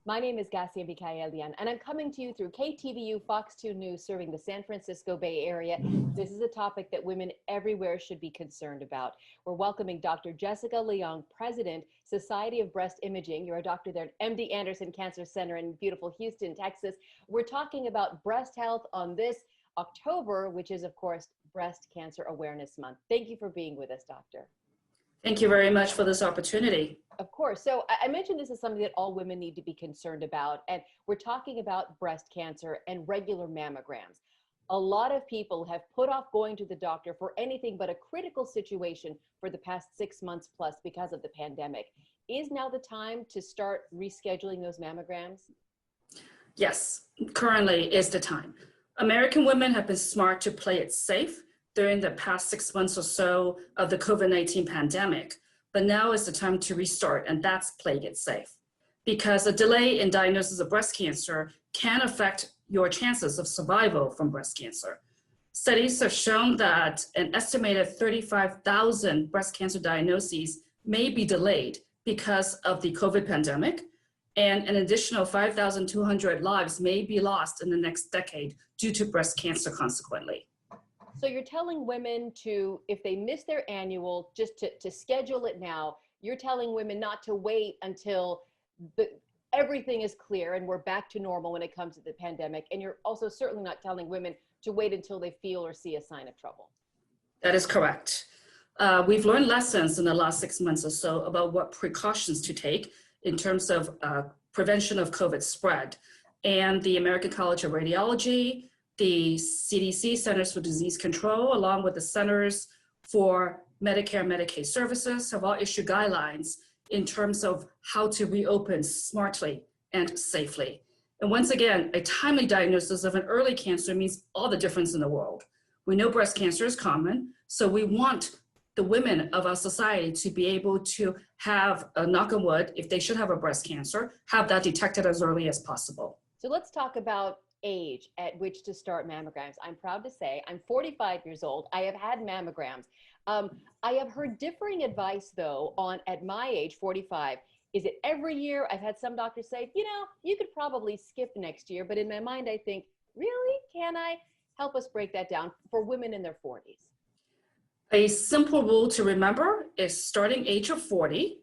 My name is Gasia, Mikaelian, and I'm coming to you through KTVU Fox 2 News serving the San Francisco Bay Area. This is a topic that women everywhere should be concerned about. We're welcoming Dr. Jessica Leung, President, Society of Breast Imaging. You're a doctor there at MD Anderson Cancer Center in beautiful Houston, Texas. We're talking about breast health on this October, which is, of course, Breast Cancer Awareness Month. Thank you for being with us, Doctor. Thank you very much for this opportunity. Of course. So I mentioned this is something that all women need to be concerned about. And we're talking about breast cancer and regular mammograms. A lot of people have put off going to the doctor for anything but a critical situation for the past 6 months plus because of the pandemic. Is now the time to start rescheduling those mammograms? Yes, currently is the time. American women have been smart to play it safe during the past 6 months or so of the COVID-19 pandemic. But now is the time to restart, and that's playing it safe. Because a delay in diagnosis of breast cancer can affect your chances of survival from breast cancer. Studies have shown that an estimated 35,000 breast cancer diagnoses may be delayed because of the COVID pandemic, and an additional 5,200 lives may be lost in the next decade due to breast cancer consequently. So you're telling women to, if they miss their annual, just to schedule it now. You're telling women not to wait until everything is clear and we're back to normal when it comes to the pandemic. And you're also certainly not telling women to wait until they feel or see a sign of trouble. That is correct. We've learned lessons in the last 6 months or so about what precautions to take in terms of prevention of COVID spread. And the American College of Radiology, the CDC, Centers for Disease Control, along with the Centers for Medicare and Medicaid Services, have all issued guidelines in terms of how to reopen smartly and safely. And once again, a timely diagnosis of an early cancer means all the difference in the world. We know breast cancer is common, so we want the women of our society to be able to have, knock on wood, if they should have a breast cancer, have that detected as early as possible. So let's talk about age at which to start mammograms. I'm proud to say I'm 45 years old. I have had mammograms. I have heard differing advice though on at my age, 45. Is it every year? I've had some doctors say, you know, you could probably skip next year. But in my mind, I think, really? Can I? Help us break that down for women in their 40s. A simple rule to remember is starting age of 40,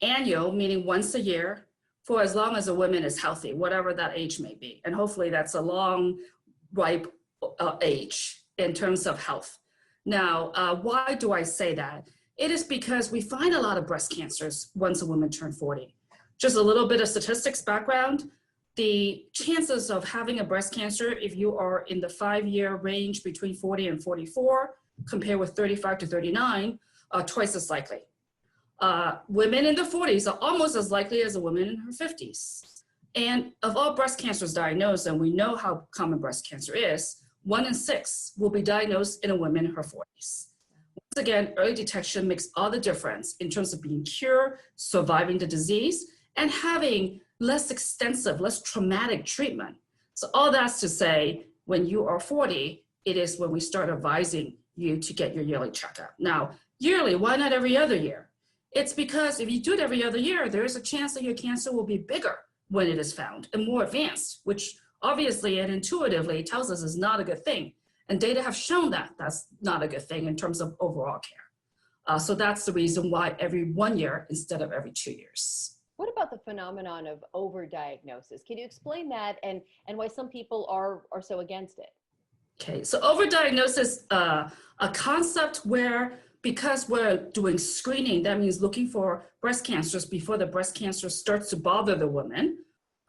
annual, meaning once a year, for as long as a woman is healthy, whatever that age may be. And hopefully that's a long, ripe age in terms of health. Now, why do I say that? It is because we find a lot of breast cancers once a woman turns 40. Just a little bit of statistics background. The chances of having a breast cancer, if you are in the 5-year range between 40 and 44, compared with 35 to 39, are twice as likely. Women in their 40s are almost as likely as a woman in her 50s. And of all breast cancers diagnosed, and we know how common breast cancer is, 1 in 6 will be diagnosed in a woman in her 40s. Once again, early detection makes all the difference in terms of being cured, surviving the disease, and having less extensive, less traumatic treatment. So all that's to say, when you are 40, it is when we start advising you to get your yearly checkup. Now, yearly, why not every other year? It's because if you do it every other year, there is a chance that your cancer will be bigger when it is found and more advanced, which obviously and intuitively tells us is not a good thing. And data have shown that that's not a good thing in terms of overall care. So that's the reason why every 1 year instead of every 2 years. What about the phenomenon of overdiagnosis? Can you explain that and why some people are so against it? Okay, so overdiagnosis, a concept where because we're doing screening, that means looking for breast cancers before the breast cancer starts to bother the woman,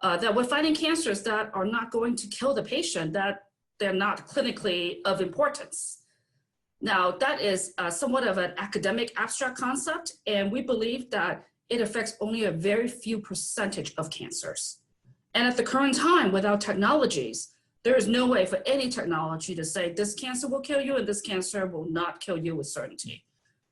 that we're finding cancers that are not going to kill the patient, that they're not clinically of importance. Now, that is somewhat of an academic abstract concept, and we believe that it affects only a very few percentage of cancers. And at the current time, without technologies, there is no way for any technology to say this cancer will kill you and this cancer will not kill you with certainty.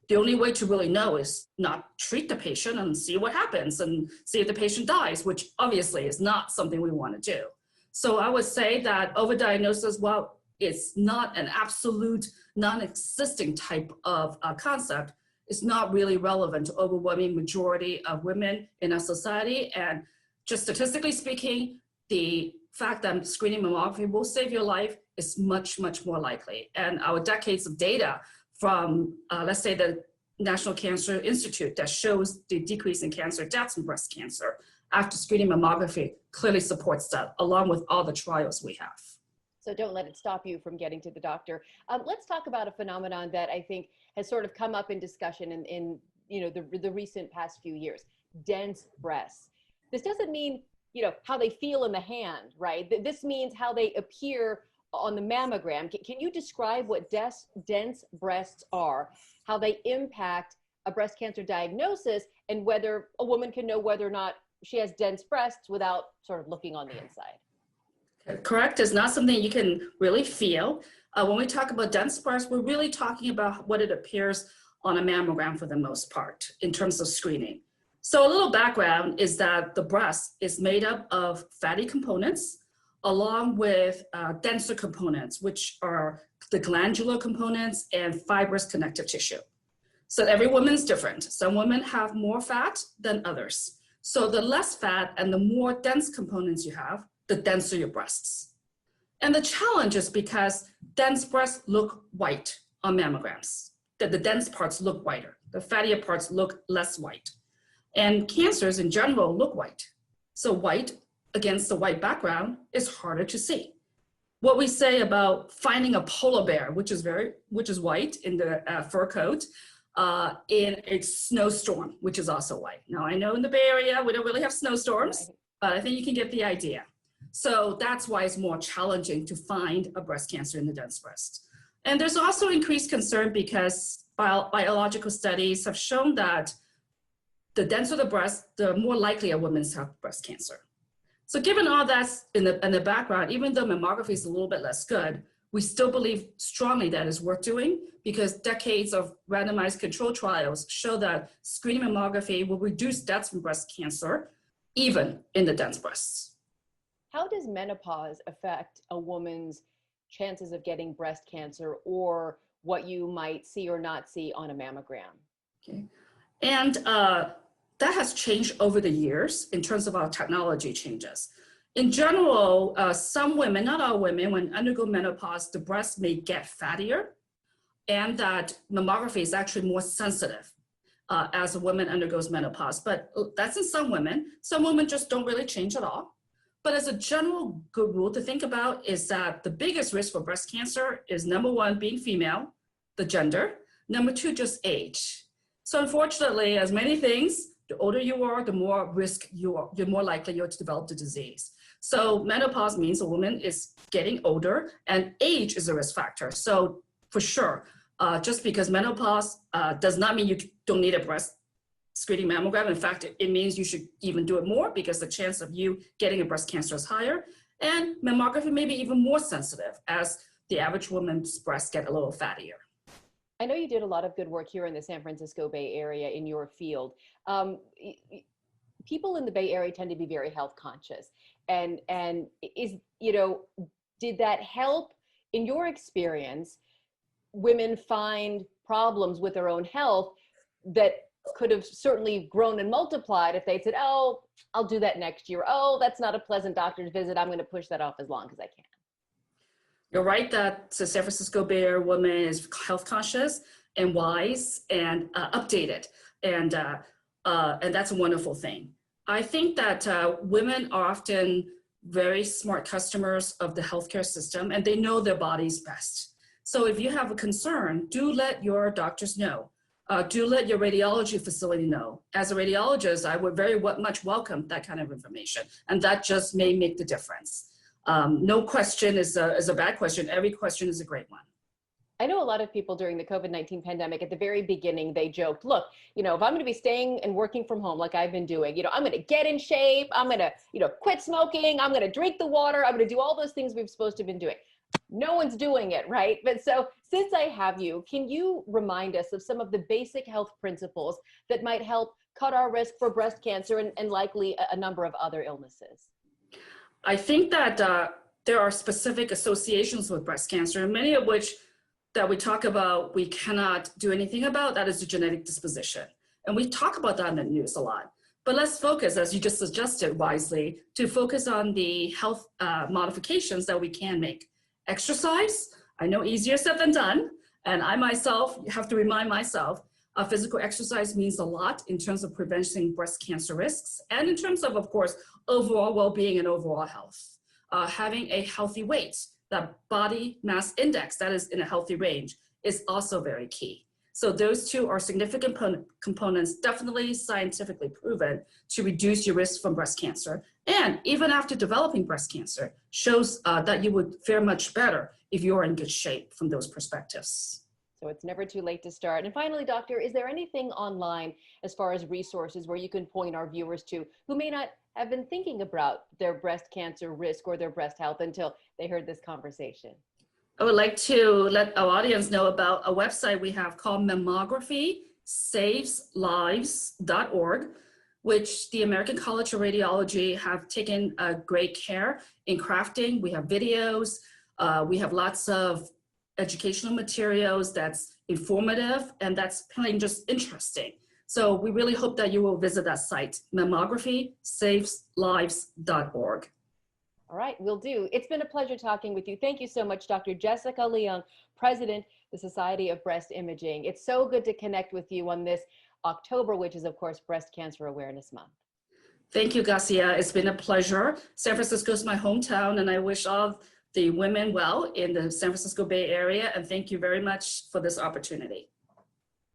The only way to really know is not treat the patient and see what happens and see if the patient dies, which obviously is not something we want to do. So I would say that overdiagnosis, while it's not an absolute non-existing type of concept, it's not really relevant to overwhelming majority of women in our society. And just statistically speaking, the fact that screening mammography will save your life is much, much more likely. And our decades of data from, let's say, the National Cancer Institute that shows the decrease in cancer deaths from breast cancer after screening mammography clearly supports that, along with all the trials we have. So don't let it stop you from getting to the doctor. Let's talk about a phenomenon that I think has sort of come up in discussion in the recent past few years: dense breasts. This doesn't mean how they feel in the hand, right? This means how they appear on the mammogram. Can you describe what dense breasts are, how they impact a breast cancer diagnosis, and whether a woman can know whether or not she has dense breasts without sort of looking on the inside? Correct. It's not something you can really feel. When we talk about dense breasts, we're really talking about what it appears on a mammogram for the most part in terms of screening. So a little background is that the breast is made up of fatty components along with denser components, which are the glandular components and fibrous connective tissue. So every woman's different. Some women have more fat than others. So the less fat and the more dense components you have, the denser your breasts. And the challenge is because dense breasts look white on mammograms, that the dense parts look whiter, the fattier parts look less white. And cancers in general look white. So white against the white background is harder to see. What we say about finding a polar bear, which is white in the fur coat, in a snowstorm, which is also white. Now I know in the Bay Area, we don't really have snowstorms, but I think you can get the idea. So that's why it's more challenging to find a breast cancer in the dense breast. And there's also increased concern because biological studies have shown that the denser the breast, the more likely a woman to have breast cancer. So given all that's in the background, even though mammography is a little bit less good, we still believe strongly that it's worth doing because decades of randomized control trials show that screening mammography will reduce deaths from breast cancer, even in the dense breasts. How does menopause affect a woman's chances of getting breast cancer, or what you might see or not see on a mammogram? Okay. And that has changed over the years in terms of our technology changes. In general, some women, not all women, when undergo menopause, the breast may get fattier, and that mammography is actually more sensitive as a woman undergoes menopause. But that's in some women. Some women just don't really change at all. But as a general good rule to think about is that the biggest risk for breast cancer is number one, being female, the gender, number two, just age. So unfortunately, as many things, the older you are, the more risk you're more likely you're to develop the disease. So menopause means a woman is getting older, and age is a risk factor. So for sure, just because menopause does not mean you don't need a breast screening mammogram. In fact, it means you should even do it more because the chance of you getting a breast cancer is higher. And mammography may be even more sensitive as the average woman's breasts get a little fattier. I know you did a lot of good work here in the San Francisco Bay Area in your field. People in the Bay Area tend to be very health conscious. And did that help, in your experience, women find problems with their own health that could have certainly grown and multiplied if they'd said, oh, I'll do that next year. Oh, that's not a pleasant doctor's visit. I'm going to push that off as long as I can. You're right that the San Francisco Bay Area woman is health conscious and wise and updated. And that's a wonderful thing. I think that women are often very smart customers of the healthcare system, and they know their bodies best. So if you have a concern, do let your doctors know. Do let your radiology facility know. As a radiologist, I would very much welcome that kind of information, and that just may make the difference. No question is a bad question. Every question is a great one. I know a lot of people during the COVID-19 pandemic, at the very beginning, they joked, look, if I'm going to be staying and working from home like I've been doing, I'm going to get in shape. I'm going to, quit smoking. I'm going to drink the water. I'm going to do all those things we've supposed to have been doing. No one's doing it, right? But so since I have you, can you remind us of some of the basic health principles that might help cut our risk for breast cancer and likely a number of other illnesses? I think that there are specific associations with breast cancer, and many of which that we talk about we cannot do anything about. That is the genetic disposition. And we talk about that in the news a lot. But let's focus, as you just suggested wisely, to focus on the health modifications that we can make. Exercise, I know easier said than done. And I myself have to remind myself, physical exercise means a lot in terms of preventing breast cancer risks and in terms of course, overall well-being and overall health. Having a healthy weight, that body mass index that is in a healthy range is also very key. So those two are significant components, definitely scientifically proven to reduce your risk from breast cancer. And even after developing breast cancer, shows that you would fare much better if you're in good shape from those perspectives. So it's never too late to start. And finally, doctor, is there anything online as far as resources where you can point our viewers to who may not have been thinking about their breast cancer risk or their breast health until they heard this conversation? I would like to let our audience know about a website we have called mammography-saveslives.org, which the American College of Radiology have taken great care in crafting. We have videos, we have lots of educational materials that's informative and that's plain just interesting. So we really hope that you will visit that site, mammography-saveslives.org. All right, will do. It's been a pleasure talking with you. Thank you so much, Dr. Jessica Leung, President, the Society of Breast Imaging. It's so good to connect with you on this October, which is, of course, Breast Cancer Awareness Month. Thank you, Gasia. It's been a pleasure. San Francisco is my hometown, and I wish all the women well in the San Francisco Bay Area, and thank you very much for this opportunity.